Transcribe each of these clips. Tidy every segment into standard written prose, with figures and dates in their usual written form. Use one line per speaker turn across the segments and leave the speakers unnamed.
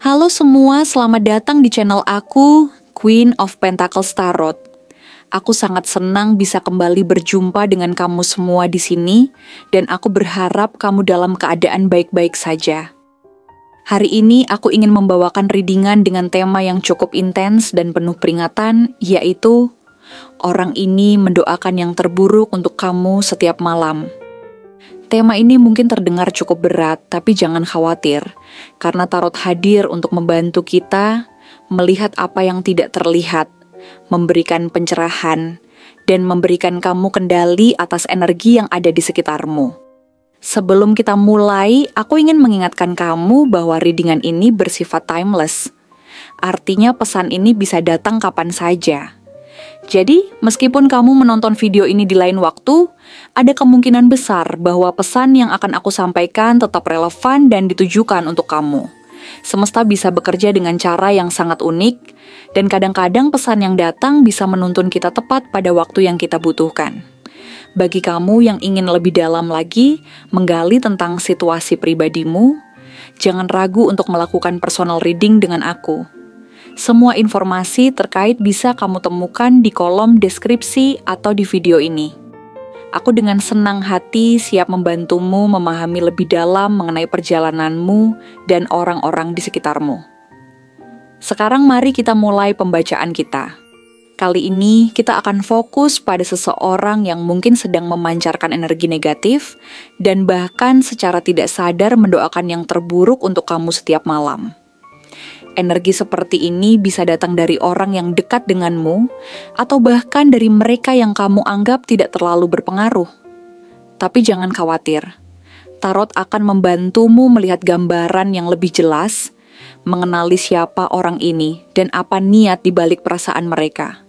Halo semua, selamat datang di channel aku, Queen of Pentacles Tarot. Aku sangat senang bisa kembali berjumpa dengan kamu semua di sini, dan aku berharap kamu dalam keadaan baik-baik saja. Hari ini aku ingin membawakan readingan dengan tema yang cukup intens dan penuh peringatan, yaitu orang ini mendoakan yang terburuk untuk kamu setiap malam. Tema ini mungkin terdengar cukup berat, tapi jangan khawatir, karena tarot hadir untuk membantu kita melihat apa yang tidak terlihat, memberikan pencerahan, dan memberikan kamu kendali atas energi yang ada di sekitarmu. Sebelum kita mulai, aku ingin mengingatkan kamu bahwa readingan ini bersifat timeless. Artinya pesan ini bisa datang kapan saja. Jadi, meskipun kamu menonton video ini di lain waktu, ada kemungkinan besar bahwa pesan yang akan aku sampaikan tetap relevan dan ditujukan untuk kamu. Semesta bisa bekerja dengan cara yang sangat unik, dan kadang-kadang pesan yang datang bisa menuntun kita tepat pada waktu yang kita butuhkan. Bagi kamu yang ingin lebih dalam lagi menggali tentang situasi pribadimu, jangan ragu untuk melakukan personal reading dengan aku. Semua informasi terkait bisa kamu temukan di kolom deskripsi atau di video ini. Aku dengan senang hati siap membantumu memahami lebih dalam mengenai perjalananmu dan orang-orang di sekitarmu. Sekarang mari kita mulai pembacaan kita. Kali ini kita akan fokus pada seseorang yang mungkin sedang memancarkan energi negatif dan bahkan secara tidak sadar mendoakan yang terburuk untuk kamu setiap malam. Energi seperti ini bisa datang dari orang yang dekat denganmu, atau bahkan dari mereka yang kamu anggap tidak terlalu berpengaruh. Tapi jangan khawatir, tarot akan membantumu melihat gambaran yang lebih jelas, mengenali siapa orang ini dan apa niat di balik perasaan mereka.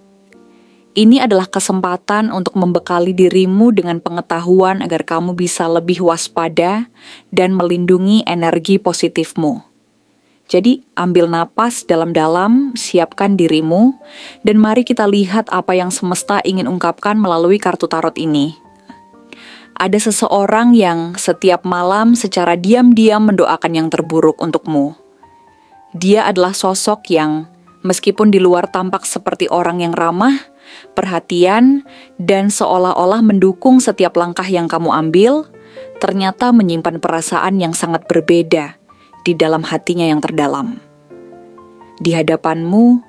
Ini adalah kesempatan untuk membekali dirimu dengan pengetahuan agar kamu bisa lebih waspada dan melindungi energi positifmu. Jadi, ambil napas dalam-dalam, siapkan dirimu, dan mari kita lihat apa yang semesta ingin ungkapkan melalui kartu tarot ini. Ada seseorang yang setiap malam secara diam-diam mendoakan yang terburuk untukmu. Dia adalah sosok yang, meskipun di luar tampak seperti orang yang ramah, perhatian, dan seolah-olah mendukung setiap langkah yang kamu ambil, ternyata menyimpan perasaan yang sangat berbeda di dalam hatinya yang terdalam. Di hadapanmu,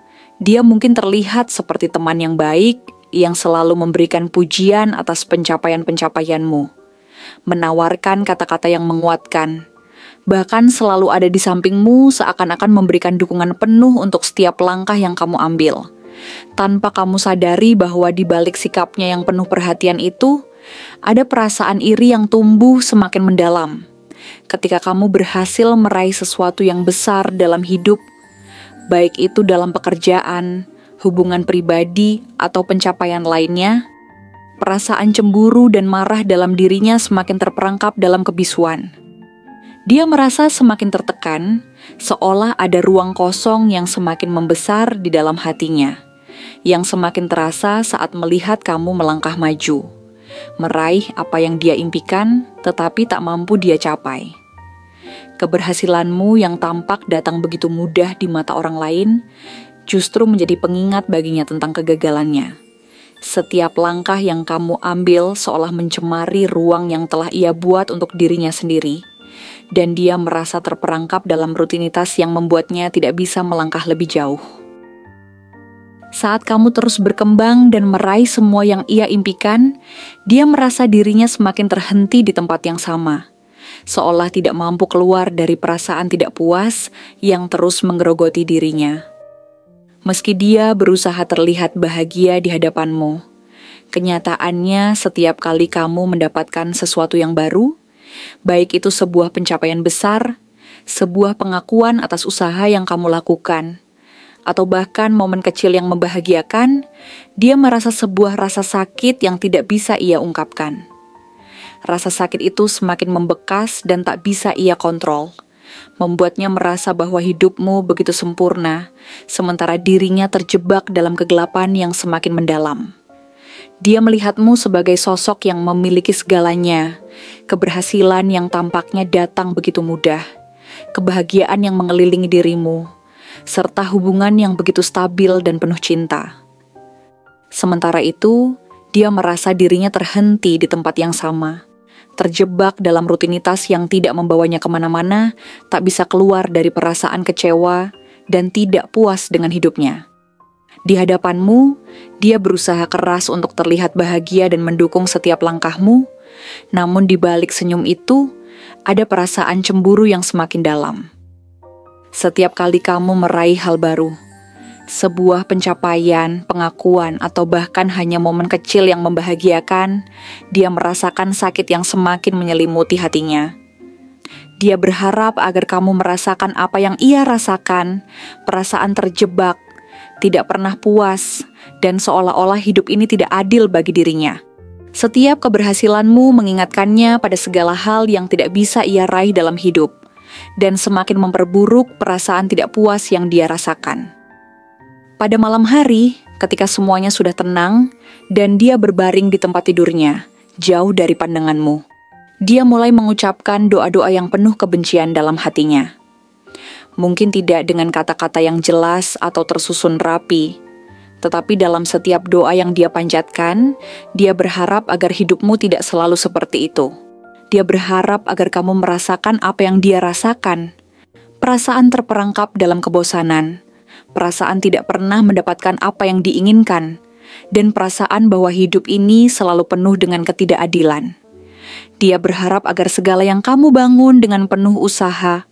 dia mungkin terlihat seperti teman yang baik yang selalu memberikan pujian atas pencapaian-pencapaianmu, menawarkan kata-kata yang menguatkan, bahkan selalu ada di sampingmu seakan-akan memberikan dukungan penuh untuk setiap langkah yang kamu ambil, tanpa kamu sadari bahwa di balik sikapnya yang penuh perhatian itu, ada perasaan iri yang tumbuh semakin mendalam. Ketika kamu berhasil meraih sesuatu yang besar dalam hidup, baik itu dalam pekerjaan, hubungan pribadi, atau pencapaian lainnya, perasaan cemburu dan marah dalam dirinya semakin terperangkap dalam kebisuan. Dia merasa semakin tertekan, seolah ada ruang kosong yang semakin membesar di dalam hatinya, yang semakin terasa saat melihat kamu melangkah maju, meraih apa yang dia impikan, tetapi tak mampu dia capai. Keberhasilanmu yang tampak datang begitu mudah di mata orang lain, justru menjadi pengingat baginya tentang kegagalannya. Setiap langkah yang kamu ambil seolah mencemari ruang yang telah ia buat untuk dirinya sendiri, dan dia merasa terperangkap dalam rutinitas yang membuatnya tidak bisa melangkah lebih jauh. Saat kamu terus berkembang dan meraih semua yang ia impikan, dia merasa dirinya semakin terhenti di tempat yang sama, seolah tidak mampu keluar dari perasaan tidak puas yang terus menggerogoti dirinya. Meski dia berusaha terlihat bahagia di hadapanmu, kenyataannya setiap kali kamu mendapatkan sesuatu yang baru, baik itu sebuah pencapaian besar, sebuah pengakuan atas usaha yang kamu lakukan, atau bahkan momen kecil yang membahagiakan, dia merasa sebuah rasa sakit yang tidak bisa ia ungkapkan. Rasa sakit itu semakin membekas dan tak bisa ia kontrol, membuatnya merasa bahwa hidupmu begitu sempurna, sementara dirinya terjebak dalam kegelapan yang semakin mendalam. Dia melihatmu sebagai sosok yang memiliki segalanya, keberhasilan yang tampaknya datang begitu mudah, kebahagiaan yang mengelilingi dirimu, serta hubungan yang begitu stabil dan penuh cinta. Sementara itu, dia merasa dirinya terhenti di tempat yang sama, terjebak dalam rutinitas yang tidak membawanya kemana-mana, tak bisa keluar dari perasaan kecewa dan tidak puas dengan hidupnya. Di hadapanmu, dia berusaha keras untuk terlihat bahagia dan mendukung setiap langkahmu, namun di balik senyum itu, ada perasaan cemburu yang semakin dalam. Setiap kali kamu meraih hal baru, sebuah pencapaian, pengakuan, atau bahkan hanya momen kecil yang membahagiakan, dia merasakan sakit yang semakin menyelimuti hatinya. Dia berharap agar kamu merasakan apa yang ia rasakan, perasaan terjebak, tidak pernah puas, dan seolah-olah hidup ini tidak adil bagi dirinya. Setiap keberhasilanmu mengingatkannya pada segala hal yang tidak bisa ia raih dalam hidup, dan semakin memperburuk perasaan tidak puas yang dia rasakan. Pada malam hari, ketika semuanya sudah tenang, dan dia berbaring di tempat tidurnya, jauh dari pandanganmu, dia mulai mengucapkan doa-doa yang penuh kebencian dalam hatinya. Mungkin tidak dengan kata-kata yang jelas atau tersusun rapi, tetapi dalam setiap doa yang dia panjatkan, dia berharap agar hidupmu tidak selalu seperti itu. Dia berharap agar kamu merasakan apa yang dia rasakan. Perasaan terperangkap dalam kebosanan, perasaan tidak pernah mendapatkan apa yang diinginkan, dan perasaan bahwa hidup ini selalu penuh dengan ketidakadilan. Dia berharap agar segala yang kamu bangun dengan penuh usaha,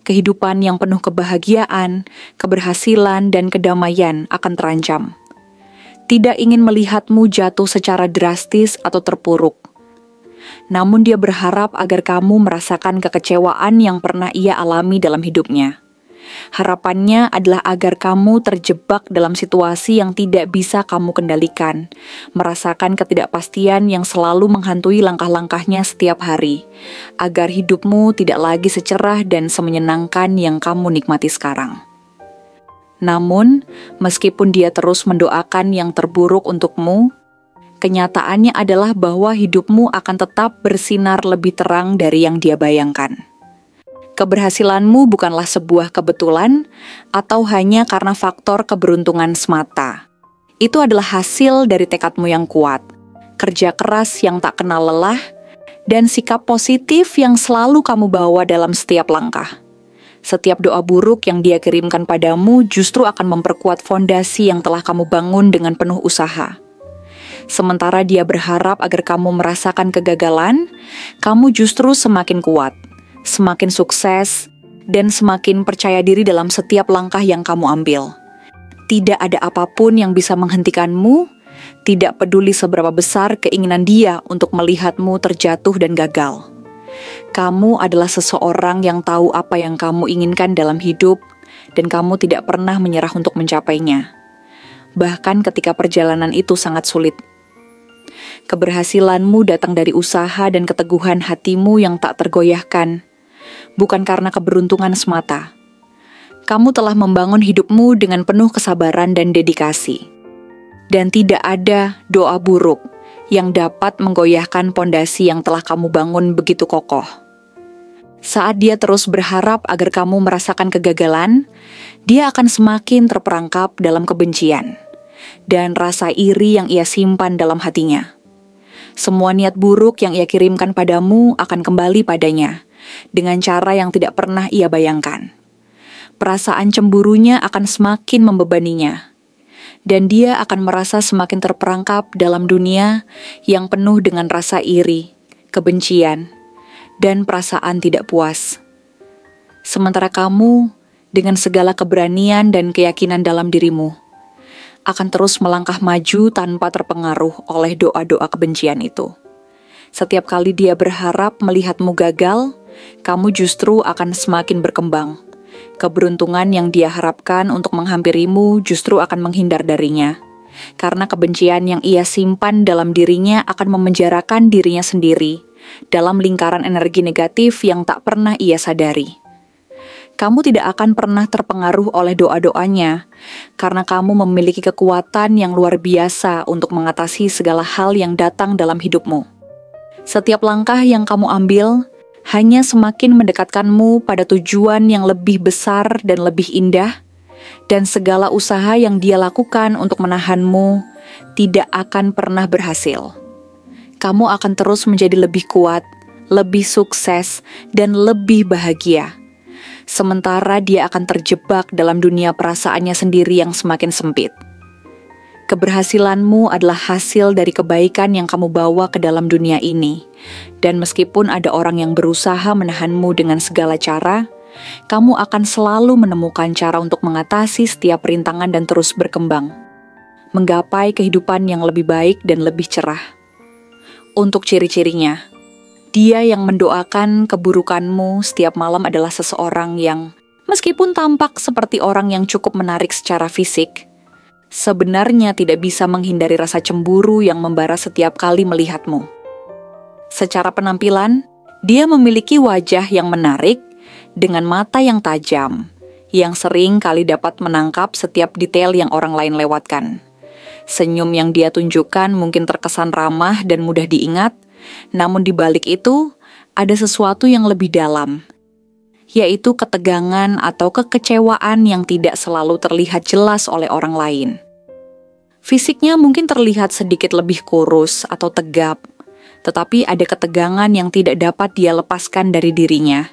kehidupan yang penuh kebahagiaan, keberhasilan, dan kedamaian akan terancam. Tidak ingin melihatmu jatuh secara drastis atau terpuruk. Namun dia berharap agar kamu merasakan kekecewaan yang pernah ia alami dalam hidupnya. Harapannya adalah agar kamu terjebak dalam situasi yang tidak bisa kamu kendalikan, merasakan ketidakpastian yang selalu menghantui langkah-langkahnya setiap hari, agar hidupmu tidak lagi secerah dan semenyenangkan yang kamu nikmati sekarang. Namun, meskipun dia terus mendoakan yang terburuk untukmu, kenyataannya adalah bahwa hidupmu akan tetap bersinar lebih terang dari yang dia bayangkan. Keberhasilanmu bukanlah sebuah kebetulan atau hanya karena faktor keberuntungan semata. Itu adalah hasil dari tekadmu yang kuat, kerja keras yang tak kenal lelah, dan sikap positif yang selalu kamu bawa dalam setiap langkah. Setiap doa buruk yang dia kirimkan padamu justru akan memperkuat fondasi yang telah kamu bangun dengan penuh usaha. Sementara dia berharap agar kamu merasakan kegagalan, kamu justru semakin kuat, semakin sukses, dan semakin percaya diri dalam setiap langkah yang kamu ambil. Tidak ada apapun yang bisa menghentikanmu, tidak peduli seberapa besar keinginan dia untuk melihatmu terjatuh dan gagal. Kamu adalah seseorang yang tahu apa yang kamu inginkan dalam hidup, dan kamu tidak pernah menyerah untuk mencapainya. Bahkan ketika perjalanan itu sangat sulit. Keberhasilanmu datang dari usaha dan keteguhan hatimu yang tak tergoyahkan, bukan karena keberuntungan semata. Kamu telah membangun hidupmu dengan penuh kesabaran dan dedikasi. Dan tidak ada doa buruk yang dapat menggoyahkan pondasi yang telah kamu bangun begitu kokoh. Saat dia terus berharap agar kamu merasakan kegagalan, dia akan semakin terperangkap dalam kebencian dan rasa iri yang ia simpan dalam hatinya. Semua niat buruk yang ia kirimkan padamu akan kembali padanya dengan cara yang tidak pernah ia bayangkan. Perasaan cemburunya akan semakin membebaninya, dan dia akan merasa semakin terperangkap dalam dunia yang penuh dengan rasa iri, kebencian, dan perasaan tidak puas. Sementara kamu, dengan segala keberanian dan keyakinan dalam dirimu, akan terus melangkah maju tanpa terpengaruh oleh doa-doa kebencian itu. Setiap kali dia berharap melihatmu gagal, kamu justru akan semakin berkembang. Keberuntungan yang dia harapkan untuk menghampirimu justru akan menghindar darinya, karena kebencian yang ia simpan dalam dirinya akan memenjarakan dirinya sendiri dalam lingkaran energi negatif yang tak pernah ia sadari. Kamu tidak akan pernah terpengaruh oleh doa-doanya, karena kamu memiliki kekuatan yang luar biasa untuk mengatasi segala hal yang datang dalam hidupmu. Setiap langkah yang kamu ambil hanya semakin mendekatkanmu pada tujuan yang lebih besar dan lebih indah, dan segala usaha yang dia lakukan untuk menahanmu tidak akan pernah berhasil. Kamu akan terus menjadi lebih kuat, lebih sukses, dan lebih bahagia. Sementara dia akan terjebak dalam dunia perasaannya sendiri yang semakin sempit. Keberhasilanmu adalah hasil dari kebaikan yang kamu bawa ke dalam dunia ini. Dan meskipun ada orang yang berusaha menahanmu dengan segala cara, kamu akan selalu menemukan cara untuk mengatasi setiap rintangan dan terus berkembang. Menggapai kehidupan yang lebih baik dan lebih cerah. Untuk ciri-cirinya, dia yang mendoakan keburukanmu setiap malam adalah seseorang yang, meskipun tampak seperti orang yang cukup menarik secara fisik, sebenarnya tidak bisa menghindari rasa cemburu yang membara setiap kali melihatmu. Secara penampilan, dia memiliki wajah yang menarik dengan mata yang tajam, yang sering kali dapat menangkap setiap detail yang orang lain lewatkan. Senyum yang dia tunjukkan mungkin terkesan ramah dan mudah diingat, namun di balik itu ada sesuatu yang lebih dalam, yaitu ketegangan atau kekecewaan yang tidak selalu terlihat jelas oleh orang lain. Fisiknya mungkin terlihat sedikit lebih kurus atau tegap, tetapi ada ketegangan yang tidak dapat dia lepaskan dari dirinya.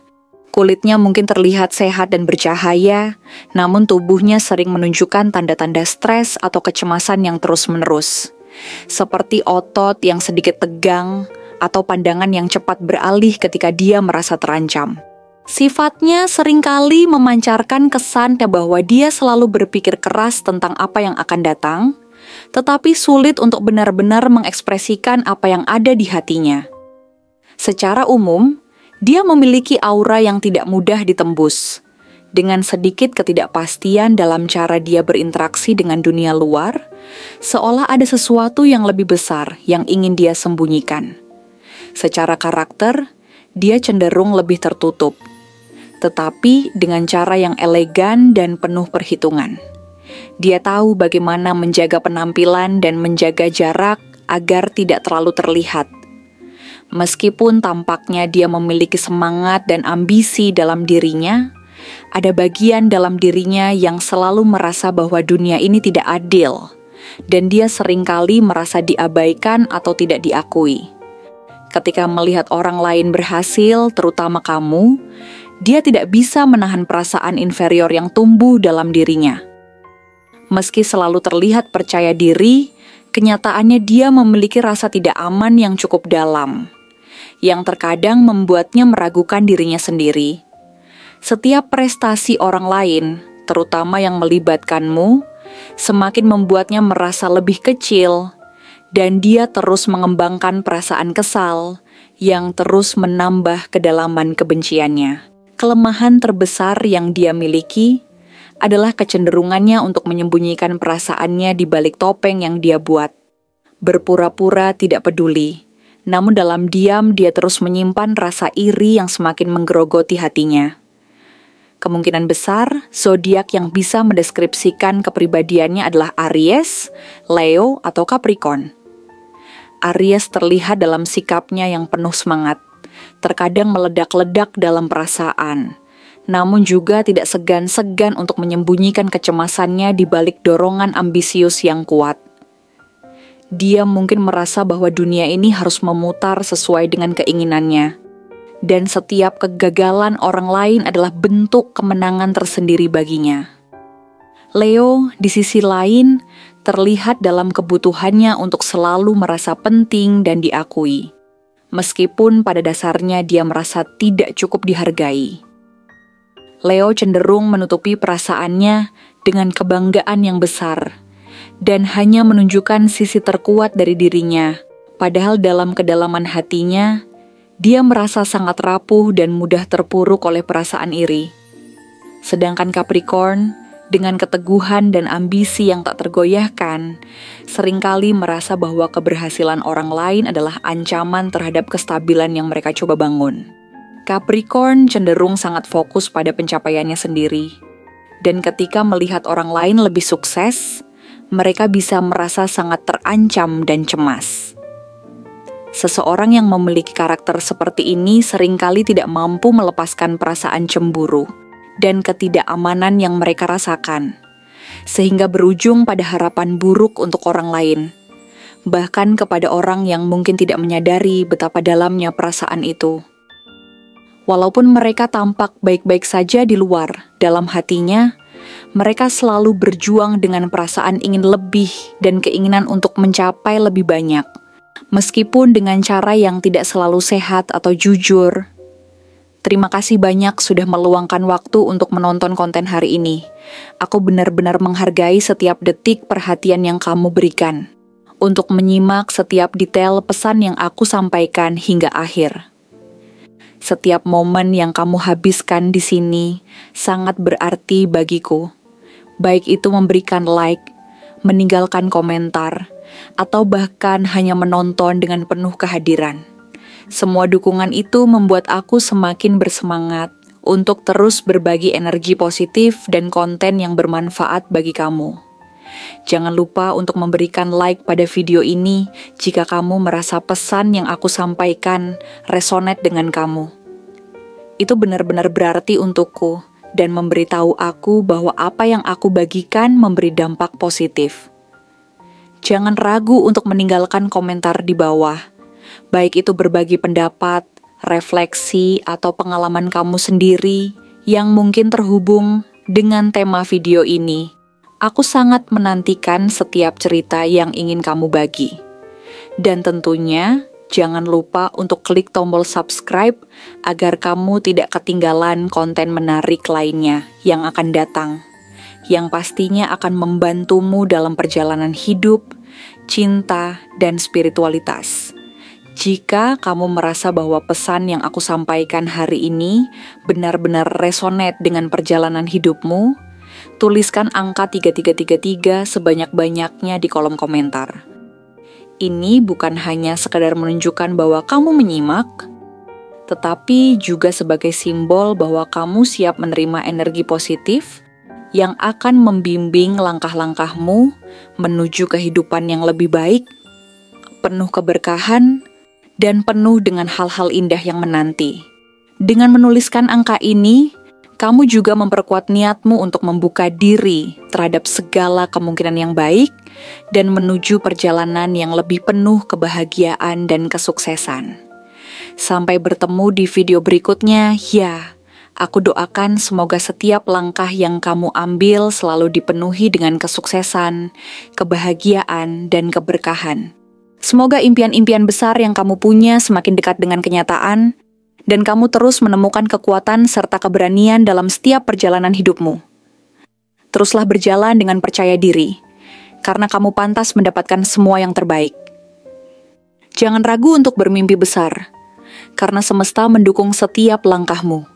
Kulitnya mungkin terlihat sehat dan bercahaya, namun tubuhnya sering menunjukkan tanda-tanda stres atau kecemasan yang terus-menerus, seperti otot yang sedikit tegang atau pandangan yang cepat beralih ketika dia merasa terancam. Sifatnya seringkali memancarkan kesan bahwa dia selalu berpikir keras tentang apa yang akan datang, tetapi sulit untuk benar-benar mengekspresikan apa yang ada di hatinya. Secara umum, dia memiliki aura yang tidak mudah ditembus, dengan sedikit ketidakpastian dalam cara dia berinteraksi dengan dunia luar, seolah ada sesuatu yang lebih besar yang ingin dia sembunyikan. Secara karakter, dia cenderung lebih tertutup, tetapi dengan cara yang elegan dan penuh perhitungan. Dia tahu bagaimana menjaga penampilan dan menjaga jarak agar tidak terlalu terlihat. Meskipun tampaknya dia memiliki semangat dan ambisi dalam dirinya, ada bagian dalam dirinya yang selalu merasa bahwa dunia ini tidak adil, dan dia seringkali merasa diabaikan atau tidak diakui. Ketika melihat orang lain berhasil, terutama kamu, dia tidak bisa menahan perasaan inferior yang tumbuh dalam dirinya. Meski selalu terlihat percaya diri, kenyataannya dia memiliki rasa tidak aman yang cukup dalam, yang terkadang membuatnya meragukan dirinya sendiri. Setiap prestasi orang lain, terutama yang melibatkanmu, semakin membuatnya merasa lebih kecil, dan dia terus mengembangkan perasaan kesal yang terus menambah kedalaman kebenciannya. Kelemahan terbesar yang dia miliki adalah kecenderungannya untuk menyembunyikan perasaannya di balik topeng yang dia buat. Berpura-pura tidak peduli, namun dalam diam dia terus menyimpan rasa iri yang semakin menggerogoti hatinya. Kemungkinan besar, zodiak yang bisa mendeskripsikan kepribadiannya adalah Aries, Leo, atau Capricorn. Aries terlihat dalam sikapnya yang penuh semangat, terkadang meledak-ledak dalam perasaan, namun juga tidak segan-segan untuk menyembunyikan kecemasannya di balik dorongan ambisius yang kuat. Dia mungkin merasa bahwa dunia ini harus memutar sesuai dengan keinginannya, dan setiap kegagalan orang lain adalah bentuk kemenangan tersendiri baginya. Leo, di sisi lain, terlihat dalam kebutuhannya untuk selalu merasa penting dan diakui, meskipun pada dasarnya dia merasa tidak cukup dihargai. Leo cenderung menutupi perasaannya dengan kebanggaan yang besar, dan hanya menunjukkan sisi terkuat dari dirinya, padahal dalam kedalaman hatinya, dia merasa sangat rapuh dan mudah terpuruk oleh perasaan iri. Sedangkan Capricorn, dengan keteguhan dan ambisi yang tak tergoyahkan, seringkali merasa bahwa keberhasilan orang lain adalah ancaman terhadap kestabilan yang mereka coba bangun. Capricorn cenderung sangat fokus pada pencapaiannya sendiri, dan ketika melihat orang lain lebih sukses, mereka bisa merasa sangat terancam dan cemas. Seseorang yang memiliki karakter seperti ini seringkali tidak mampu melepaskan perasaan cemburu dan ketidakamanan yang mereka rasakan, sehingga berujung pada harapan buruk untuk orang lain, bahkan kepada orang yang mungkin tidak menyadari betapa dalamnya perasaan itu. Walaupun mereka tampak baik-baik saja di luar, dalam hatinya, mereka selalu berjuang dengan perasaan ingin lebih dan keinginan untuk mencapai lebih banyak. Meskipun dengan cara yang tidak selalu sehat atau jujur. Terima kasih banyak sudah meluangkan waktu untuk menonton konten hari ini. Aku benar-benar menghargai setiap detik perhatian yang kamu berikan, untuk menyimak setiap detail pesan yang aku sampaikan hingga akhir. Setiap momen yang kamu habiskan di sini sangat berarti bagiku. Baik itu memberikan like, meninggalkan komentar, atau bahkan hanya menonton dengan penuh kehadiran. Semua dukungan itu membuat aku semakin bersemangat untuk terus berbagi energi positif dan konten yang bermanfaat bagi kamu. Jangan lupa untuk memberikan like pada video ini jika kamu merasa pesan yang aku sampaikan resonate dengan kamu. Itu benar-benar berarti untukku dan memberitahu aku bahwa apa yang aku bagikan memberi dampak positif. Jangan ragu untuk meninggalkan komentar di bawah, baik itu berbagi pendapat, refleksi, atau pengalaman kamu sendiri yang mungkin terhubung dengan tema video ini. Aku sangat menantikan setiap cerita yang ingin kamu bagi. Dan tentunya, jangan lupa untuk klik tombol subscribe agar kamu tidak ketinggalan konten menarik lainnya yang akan datang, yang pastinya akan membantumu dalam perjalanan hidup, cinta, dan spiritualitas. Jika kamu merasa bahwa pesan yang aku sampaikan hari ini benar-benar resonate dengan perjalanan hidupmu, tuliskan angka 3333 sebanyak-banyaknya di kolom komentar. Ini bukan hanya sekadar menunjukkan bahwa kamu menyimak, tetapi juga sebagai simbol bahwa kamu siap menerima energi positif yang akan membimbing langkah-langkahmu menuju kehidupan yang lebih baik, penuh keberkahan, dan penuh dengan hal-hal indah yang menanti. Dengan menuliskan angka ini, kamu juga memperkuat niatmu untuk membuka diri terhadap segala kemungkinan yang baik dan menuju perjalanan yang lebih penuh kebahagiaan dan kesuksesan. Sampai bertemu di video berikutnya, ya. Aku doakan semoga setiap langkah yang kamu ambil selalu dipenuhi dengan kesuksesan, kebahagiaan, dan keberkahan. Semoga impian-impian besar yang kamu punya semakin dekat dengan kenyataan, dan kamu terus menemukan kekuatan serta keberanian dalam setiap perjalanan hidupmu. Teruslah berjalan dengan percaya diri, karena kamu pantas mendapatkan semua yang terbaik. Jangan ragu untuk bermimpi besar, karena semesta mendukung setiap langkahmu.